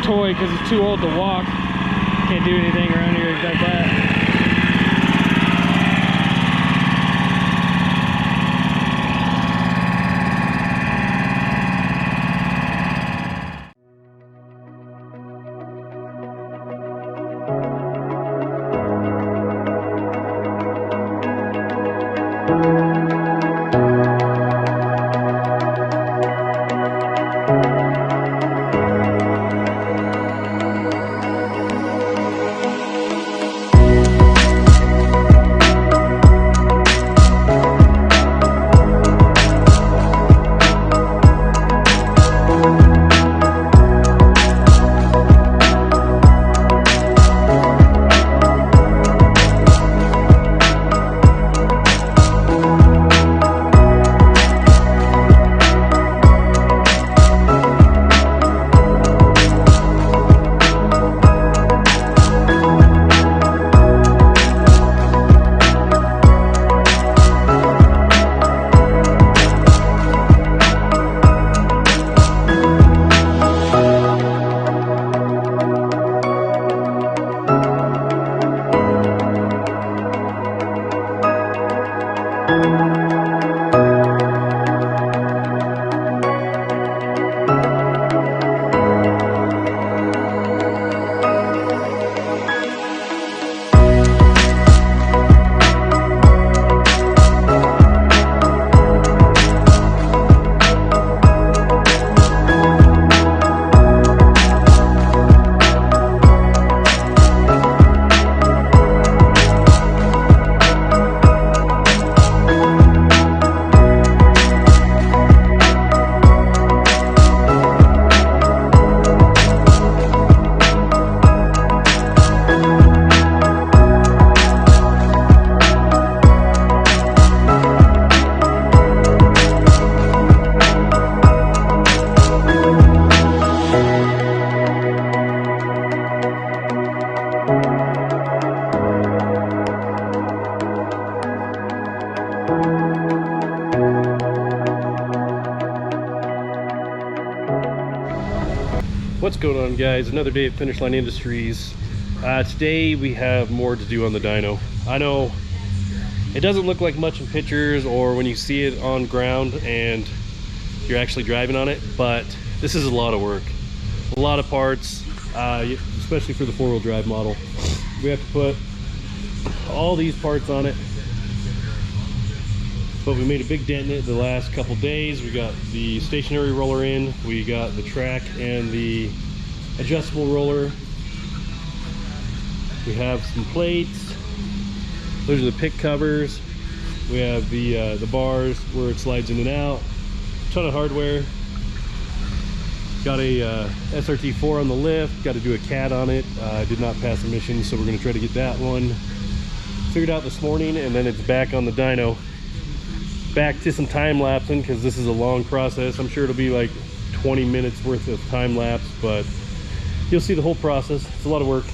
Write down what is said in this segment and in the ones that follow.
toy because he's too old to walk. Can't do anything around here except that. What's going on, guys? Another day at Finish Line Industries. Today we have more to do on the dyno. I know it doesn't look like much in pictures or when you see it on ground and you're actually driving on it, but this is a lot of work, a lot of parts, especially for the four-wheel drive model. We have to put all these parts on it, but we made a big dent in it the last couple days. We got the stationary roller in, we got the track and the adjustable roller. We have some plates. Those are the pick covers. We have the bars where it slides in and out. A ton of hardware. Got a SRT4 on the lift. Got to do a CAT on it. Did not pass emissions, so we're going to try to get that one figured out this morning, and then it's back on the dyno. Back to some time lapsing because this is a long process. I'm sure it'll be like 20 minutes worth of time lapse, but you'll see the whole process. It's a lot of work.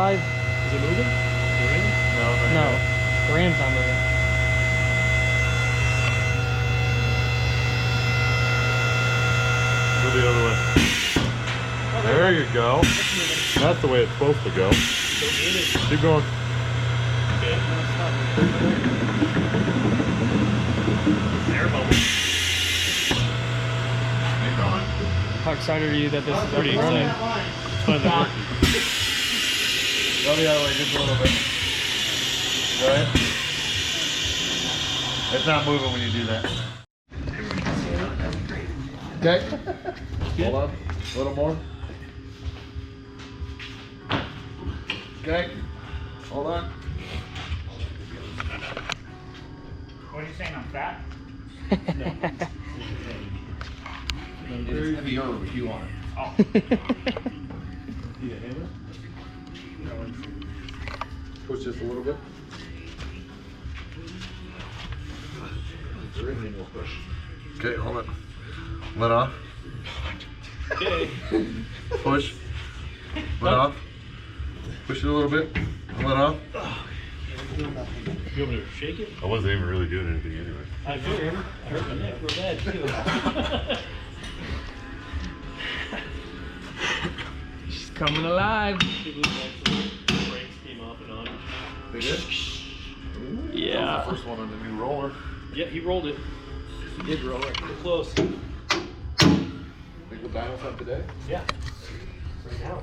alive. Is it moving? The rim? No, the ram's not moving. Go the other way. There you go. That's the way it's supposed to go. Keep going. Air bubble. How excited are you that this is already running? It's finally working. Go the other way just a little bit. Right? It's not moving when you do that. Okay. Hold on. A little more. Okay. Hold on. What are you saying, I'm fat? It's heavier with you on it. Oh. Need a hammer? Push just a little bit. Okay, hold it. Let off. Okay. Push. Let off. Push it a little bit. Let off. You want me to shake it? I wasn't even really doing anything anyway. I figured. I hurt my neck real bad too. She's coming alive. It looks like the brakes came off and on. They did? Yeah. That was the first one on the new roller. Yeah, he rolled it. He did roll it. We're close. Think the dyno's up today? Yeah. Right now.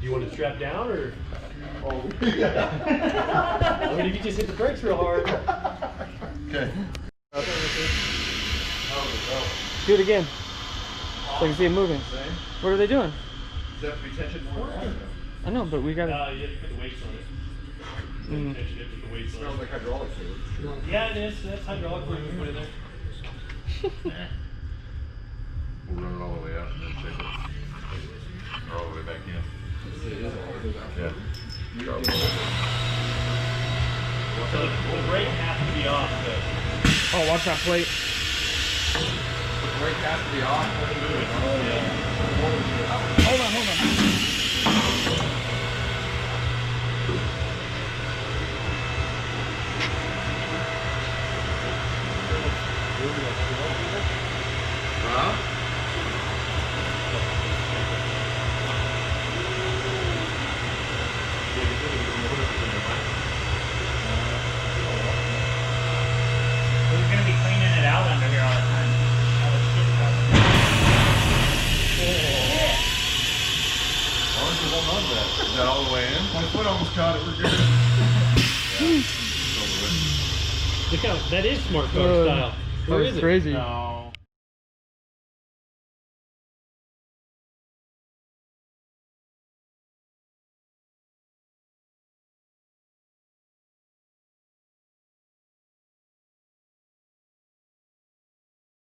Do you want to strap down or? Oh, I mean, if you just hit the brakes real hard. okay. Do it again. So I can see it moving. Same. What are they doing? Does that retention more? I know, but we gotta. You have to put the weights on it. Mm. You have to put the weights on Smells it. like hydraulic fluid. Yeah, it is. That's hydraulic fluid we put in there. We'll run it all the way out and then check it. Or all the way back in. Yeah. So the brake has to be off though. Oh, watch that plate. The brake has to be off. Hold on, hold on. Huh? Who's gonna be cleaning it out under here all the time? All the shit stuff. Why don't you hold on to that? Is that all the way in? My foot almost caught it. We're good. Look how that is smart car style. Where is it? Crazy. No.